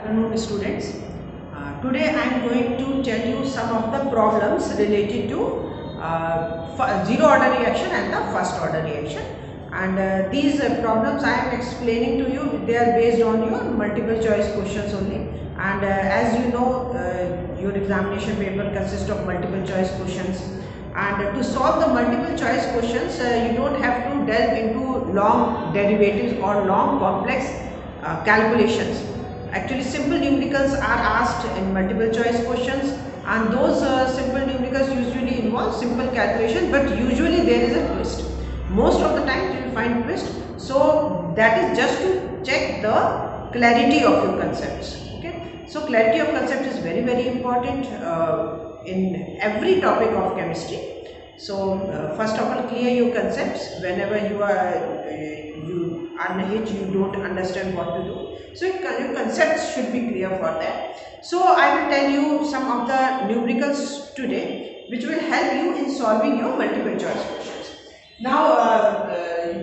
Afternoon, students. Today I am going to tell you some of the problems related to zero order reaction and the first order reaction. And these problems I am explaining to you, they are based on your multiple choice questions only. And as you know, your examination paper consists of multiple choice questions. And to solve the multiple choice questions, you don't have to delve into long derivatives or long complex calculations. Actually, simple numericals are asked in multiple choice questions, and those simple numericals usually involve simple calculation, but usually there is a twist. Most of the time you will find twist. So that is just to check the clarity of your concepts. Okay. So clarity of concept is very important in every topic of chemistry. So first of all, clear your concepts. Whenever you are unhitch, you don't understand what to do. So your concepts should be clear for that. So I will tell you some of the numericals today, which will help you in solving your multiple choice questions. Now,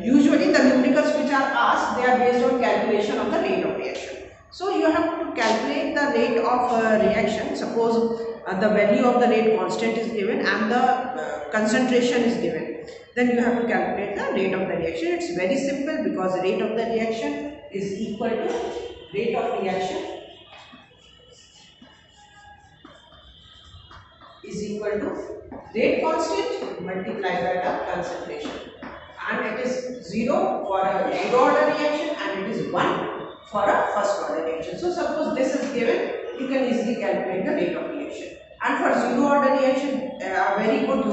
usually the numericals which are asked, they are based on calculation of the rate of reaction. So you have to calculate the rate of reaction. Suppose the value of the rate constant is given and the concentration is given. Then you have to calculate the rate of the reaction. It's very simple because rate of the reaction is equal to rate of reaction is equal to rate constant multiplied by the concentration. And it is 0 for a zero order reaction and it is 1 for a first order reaction. So suppose this is given, you can easily calculate the rate of reaction. And for zero order reaction, a very good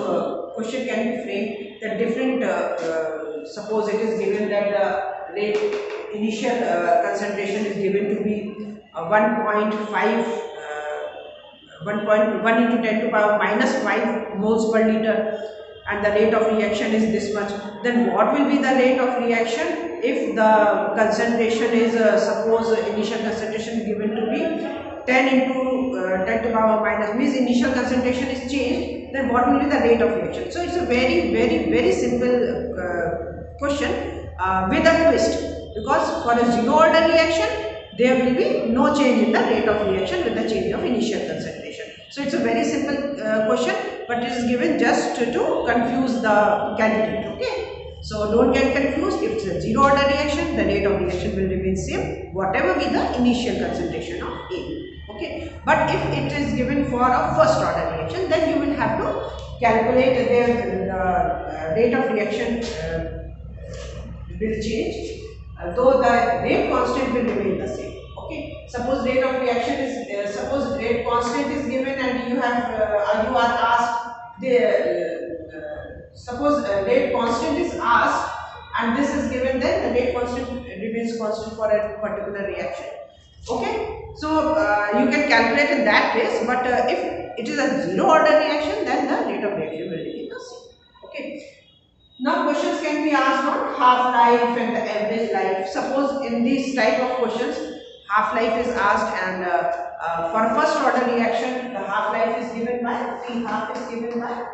question can be framed that different, suppose it is given that the rate initial concentration is given to be 1.5 1.1 into 10 to power minus 5 moles per liter, and the rate of reaction is this much. Then what will be the rate of reaction if the concentration is suppose initial concentration given to be 10 into 10 to power minus, means initial concentration is changed, then what will be the rate of reaction? So it's a very simple question with a twist, because for a zero order reaction there will be no change in the rate of reaction with the change of initial concentration. So it's a very simple question, but it is given just to confuse the candidate. Okay, so don't get confused. If it's a zero order reaction, the rate of reaction will remain same, whatever be the initial concentration of A. Okay, but if it is given for a first order reaction, then you will have to calculate the rate of reaction will change, though the rate constant will remain the same. Okay, suppose rate of reaction is suppose rate constant is given and you have you are asked the suppose rate constant is asked and this is given, then the rate constant remains constant for a particular reaction. Okay, so you can calculate in that case, but if it is a zero order reaction, then the rate of reaction will remain the same. Okay. Now questions can be asked on half-life and the average life. Suppose in these type of questions, half-life is asked, and for first order reaction, the half-life is given by T half is given by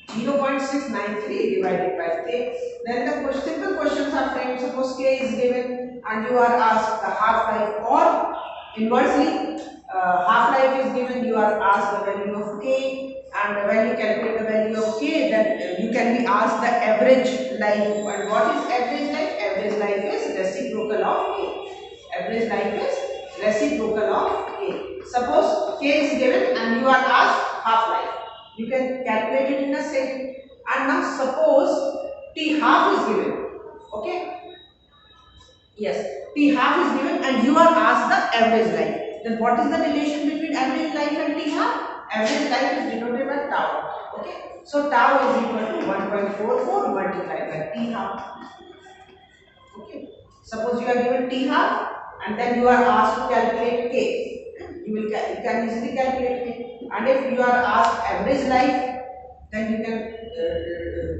0.693 divided by K. Then the simple questions are framed. Suppose K is given and you are asked the half-life, or inversely half-life is given, you are asked the value of K, and when you calculate the value of K, then you can be asked the average life. And what is average life? Average life is reciprocal of K. Average life is reciprocal of K. Suppose K is given and you are asked half-life. You can calculate it in a second. And now suppose T half is given. Okay. Yes, T half is given and you are asked the average life. Then what is the relation between average life and T half? Average life is denoted by tau. Okay. So tau is equal to 1.44 multiplied by T half. Okay. Suppose you are given T half and then you are asked to calculate K. You can easily calculate K. And if you are asked average life, then you can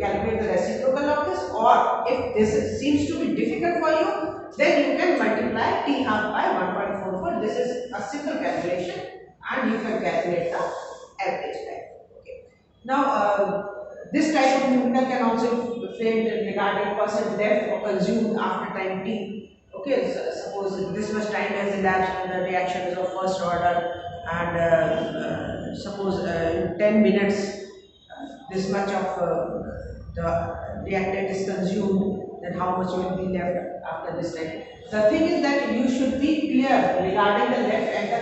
calculate the reciprocal of this, or if this seems to be difficult for you, then you can multiply T half by 1.44. This is a simple calculation and you can calculate the average life. Okay. Now this type of numerical can also be framed regarding percent left or consumed after time T. Okay, so suppose this much time has elapsed and the reaction is of first order, and suppose in 10 minutes this much of the reactant is consumed, then how much will be left after this time? The thing is that you should be clear regarding the left and the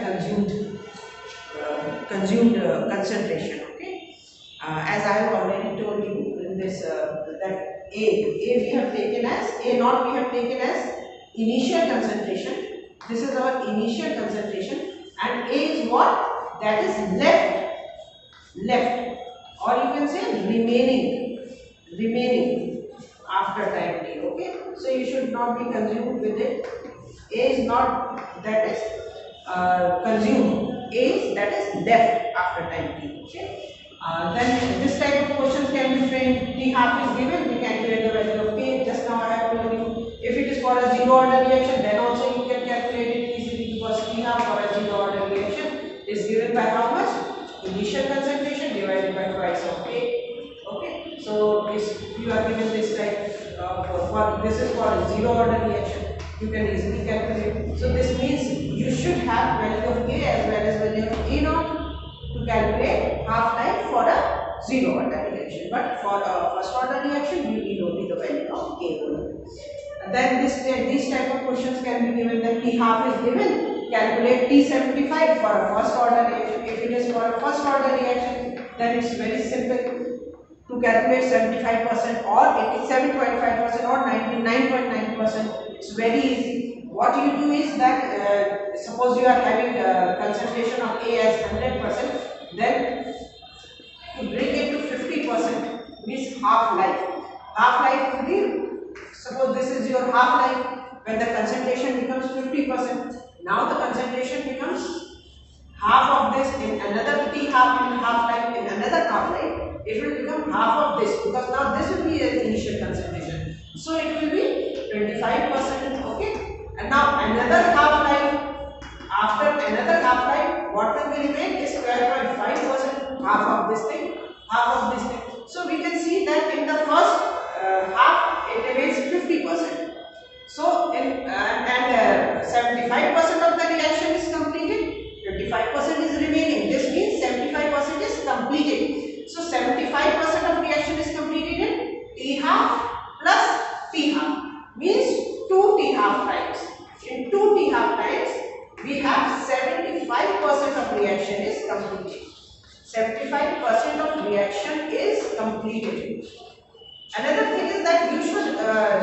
consumed concentration. Okay, as I have already told you in this that A we have taken as A naught, we have taken as initial concentration. This is our initial concentration, and A is what? That is left, or you can say remaining after time t. Okay, so you should not be consumed with it. A is not that is consumed. A is that is left after time t. Okay, then this type of questions can be framed. T half is given, we calculate the value of K. Just now I have told you. If it is for a zero order reaction, then also you can calculate it easily, because T half for a zero order reaction is given by how much? Initial concentration divided by twice of K. Okay, so if you are given this type of this is for a zero order reaction, you can easily calculate. So this means you should have value of K as well as value of A naught to calculate half life for a zero order reaction. But for a first order reaction, you need only the value of K only. And then these type of questions can be given that T half is given. Calculate T75 for a first order reaction. If it is for a first order reaction, then it's very simple to calculate 75% or 87.5% or 99.9%. It's very easy. What you do is that suppose you are having a concentration of A as 100%, then to bring it to 50% means half life. Half life will be, suppose this is your half life. When the concentration becomes 50%, now the concentration becomes half of this in another T half in half life, in another half life. It will become half of this, because now this will be an initial concentration. So it will be 25%. Okay, and now another half life. After another half life, what will be remain is 12.5%, half of this thing, half of this thing. So we can see that in the first half it remains 50%. So in 75% of the reaction is completed, 25% is remaining. This means 75% is completed. So 75% of reaction is completed in T half plus T half, means 2 T half times. In 2 T half times, we have 75% of reaction is completed. 75% of reaction is completed. Another thing is that you should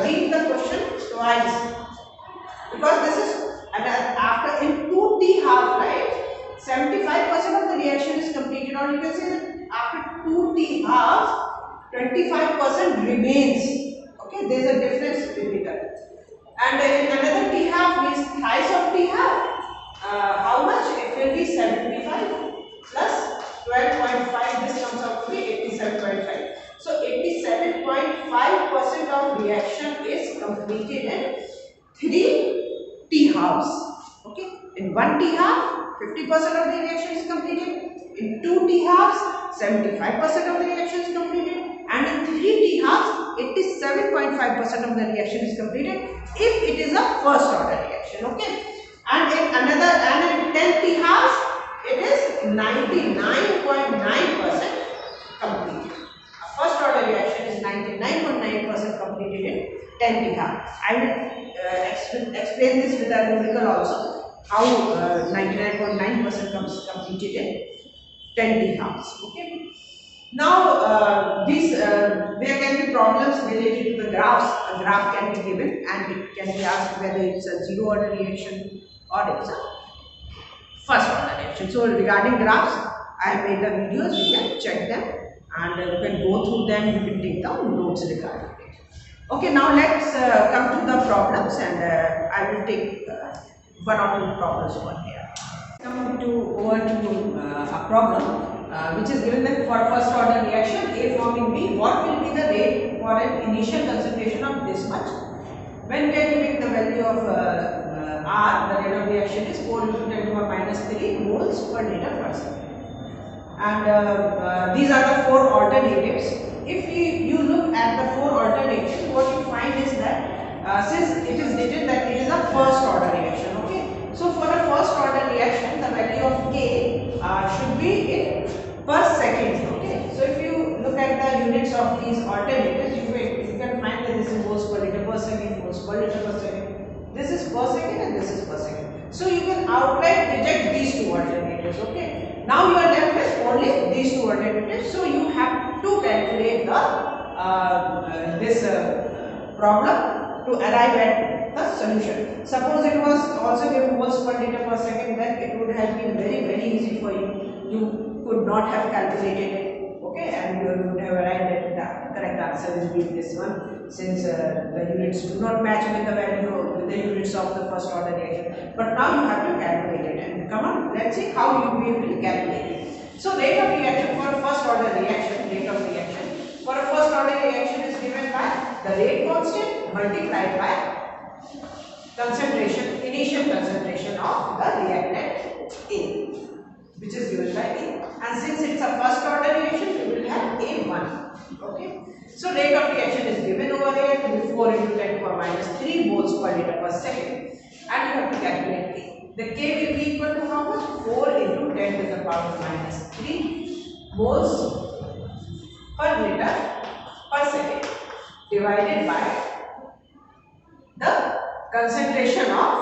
read the question twice, because this is after in 2 T half life, 75% of the reaction is completed, or you can say that after 2 T halves, 25% remains. Okay, there is a difference between that. And in another T half means thrice of T half. How much? It will be 75 plus 12.5. This comes out to be 87.5. So 87.5% of reaction is completed in 3 T halves. Okay, in 1 T half, 50% of the reaction is completed. In 2 T halves, 75% of the reaction is completed. And in 3 T halves, 87.5% of the reaction is completed if it is a first order reaction. Okay, and in 10 T halves, it is 99.9% completed. A first order reaction is 99.9% completed in 10 T half. I will explain this with a numerical also, how 99.9% comes completed in 10 T halves. Okay. Now there can be problems related to the graphs. A graph can be given and it can be asked whether it's a zero order reaction or it's a first order reaction. So regarding graphs, I have made the videos. You can check them and you can go through them. You can take down notes regarding it. Okay, now let's come to the problems, and I will take one or two problems over here. Come over to a problem which is given that for first order reaction A forming B, what will be the rate for an initial concentration of this much? When we are giving the value of R, the rate of reaction is 4 into 10 to the minus 3 moles per liter per second. And these are the 4 alternatives. If you look at the 4 alternatives, what you find is that since it is written that it is a per second, moles per liter per second. This is per second and this is per second. So you can outright reject these two alternatives. Okay. Now you are left with only these two alternatives. So you have to calculate the problem to arrive at the solution. Suppose it was also given moles per liter per second, then it would have been very easy for you. You could not have calculated it. Okay, and you would have arrived at the correct answer will be this one, since the units do not match with the value with the units of the first order reaction. But now you have to calculate it, and come on, let's see how you will calculate it. So rate of reaction for a first order reaction, for a first order reaction is given by the rate constant multiplied by concentration, initial concentration of the reactant A, which is given by A. And since it's a first order reaction, we will have A1. Okay. So rate of reaction is given over here to be 4 into 10 to the minus 3 moles per liter per second. And you have to calculate K. The K will be equal to how much? 4 into 10 to the power minus 3 moles per liter per second divided by the concentration of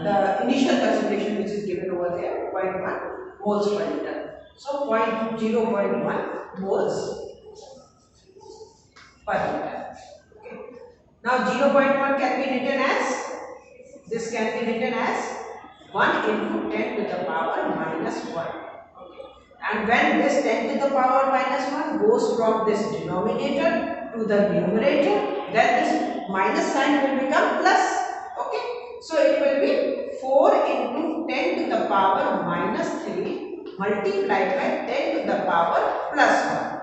the initial concentration, which is given over there, 0.1 moles per liter. So 0.1 moles per liter. Okay. Now 0.1 can be written as, this can be written as 1 into 10 to the power minus 1. Okay. And when this 10 to the power minus 1 goes from this denominator to the numerator, then this minus sign will become plus. Okay. So it will be 4 into 10 to the power minus 3 multiplied by 10 to the power plus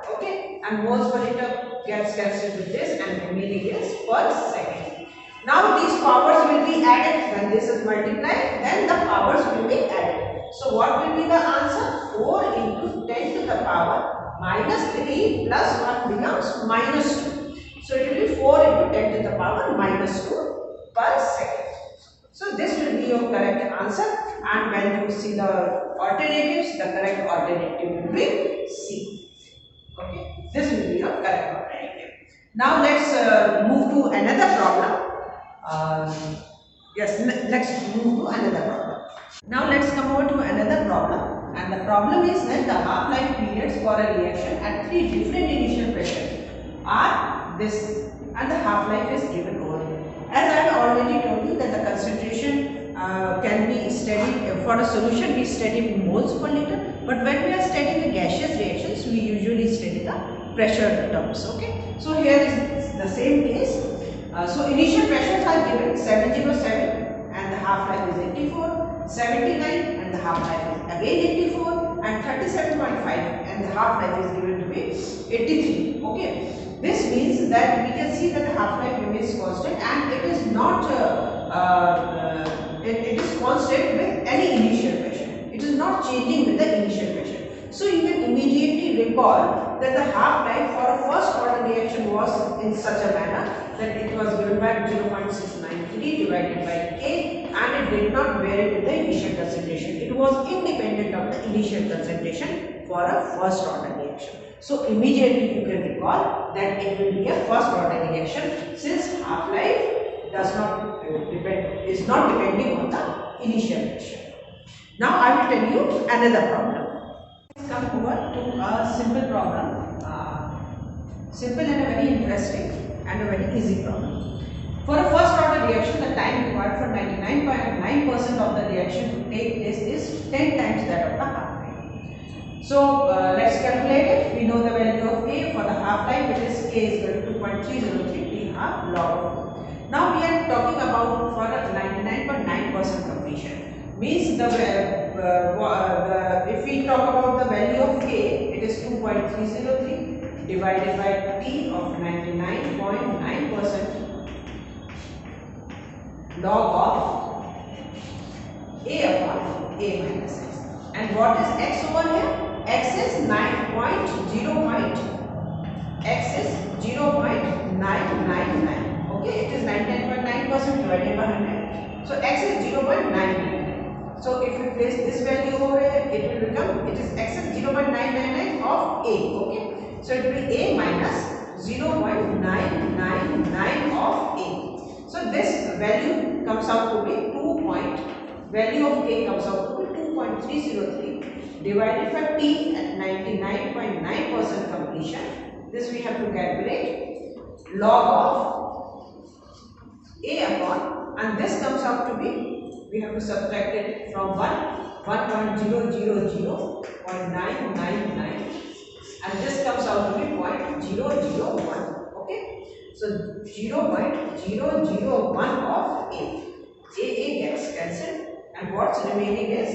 1. Okay. And moles per liter gets cancelled with this, and remaining is per second. Now these powers will be added. When this is multiplied, then the powers will be added. So what will be the answer? 4 into 10 to the power minus 3 plus 1 becomes minus 2. So it will be 4 into 10 to the power minus 2 per second. So this will be your correct answer, and when you see the alternatives, the correct alternative will be C. Okay, this will be your correct alternative. Now let's move to another problem. Let's move to another problem. Now let's come over to another problem, and the problem is that the half-life periods for a reaction at 3 different initial pressures are this, and the half-life is given over here. As I have already told you that the concentration can be studied for a solution, we study moles per liter, but when we are studying the gaseous reactions, we usually study the pressure terms. Okay, so here is the same case. So initial pressures are given 707 and the half-life is 84, 79 and the half-life is again 84, and 37.5 and the half-life is given to be 83. Okay, this means that we can see that the half-life remains constant, and it is not it is constant with any initial pressure. It is not changing with the initial pressure. So you can immediately recall that the half-life for a first order reaction was in such a manner that it was given by 0.693 divided by K, and it did not vary with the initial concentration. It was independent of the initial concentration for a first order reaction. So immediately you can recall that it will be a first order reaction, since half-life is not depending on the initial pressure. Now I will tell you another problem. Let's come over to a simple problem, simple and a very interesting and a very easy problem. For a first order reaction, the time required for 99.9% of the reaction to take place is 10 times that of the half-life. So let's calculate it. We know the value of K. For the half-life, it is K is equal to 2.303 T half log of. Now we are talking about for a 99.9% completion. Means if we talk about the value of K, it is 2.303 divided by T of 99.9% log of A upon A minus X. And what is X over here? X is 0.999. Okay, it is 99.9% divided by 100. So X is 0.999. So if you place this value over here, it will become, it is X is 0.999 of A. Okay, so it will be A minus 0.999 of comes out to be value of A comes out to be 2.303 divided by T at 99.9% completion. This we have to calculate log of A upon, and this comes out to be, we have to subtract it from 1.000.999, and this comes out to be 0.001. Okay, so 0.001 of A gets cancelled, and what's remaining is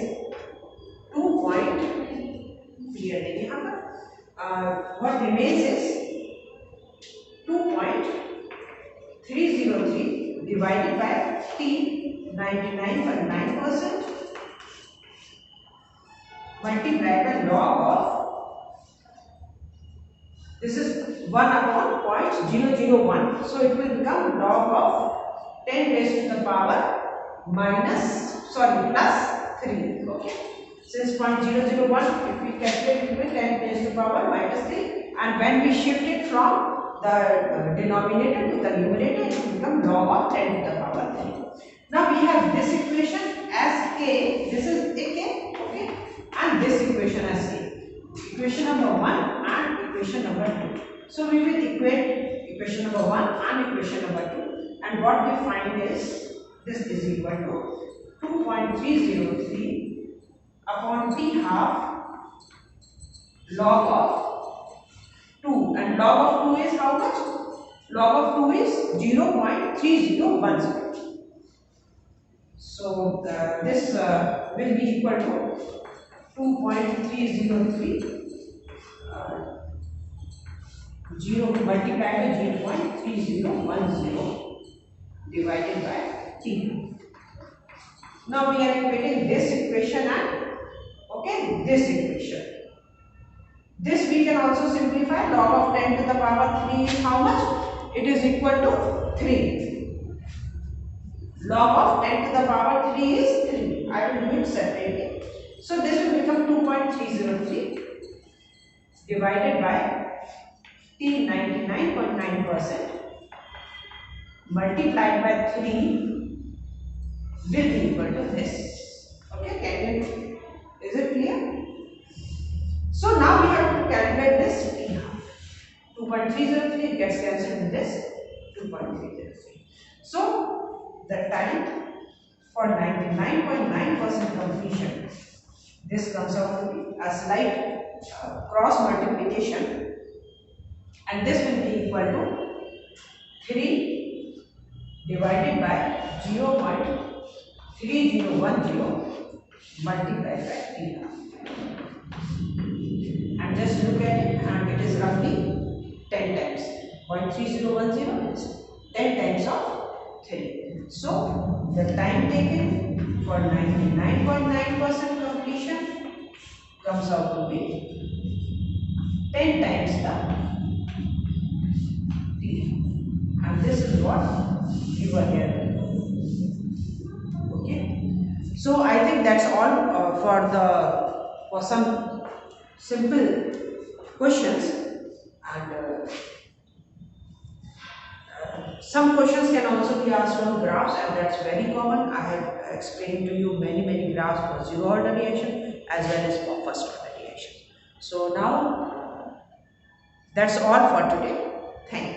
2. Clear यहाँ पर what remains is 2.303 divided by T 99.9% multiplied by log of, this is 1 upon 0.001, so it will become log of 10 raised to the power plus 3. Okay, since 0.001, if we calculate it with 10 raised to the power -3, and when we shift it from the denominator to the numerator, it will become log of 10 to the power 3. Now we have this equation as K, this is a K, okay, and this equation as K. Equation number 1 and equation number 2. So we will equate equation number 1 and equation number 2, and what we find is this is equal to 2.303 upon T half log of 2, and log of 2 is how much? Log of 2 is 0.3010. So this will be equal to 2.303 0 multiplied by 0.3010 divided by T. Now we are equating this equation and this equation. This we can also simplify. Log of 10 to the power 3 is how much? It is equal to 3. Log of 10 to the power 3 is 3. I will do it separately. So this will become 2.303 divided by T 99.9% multiplied by 3 will be equal to this. Okay, is it clear? So now we have to calculate this T half. 2.303 gets cancelled with this 2.303. So the time for 99.9% completion, this comes out to be a slight cross multiplication, and this will be equal to 3 divided by 0.3010 multiplied by T half. And just look at it, and it is roughly 10 times. 0.3010 is 10 times of 3. So the time taken for 99.9% completion comes out to be 10 times the T. And this is what we were here. Okay. So I think that's all for some simple questions, and some questions can also be asked on graphs, and that's very common. I have explained to you many graphs for zero order reaction as well as for first order reaction. So now that's all for today. Thank you.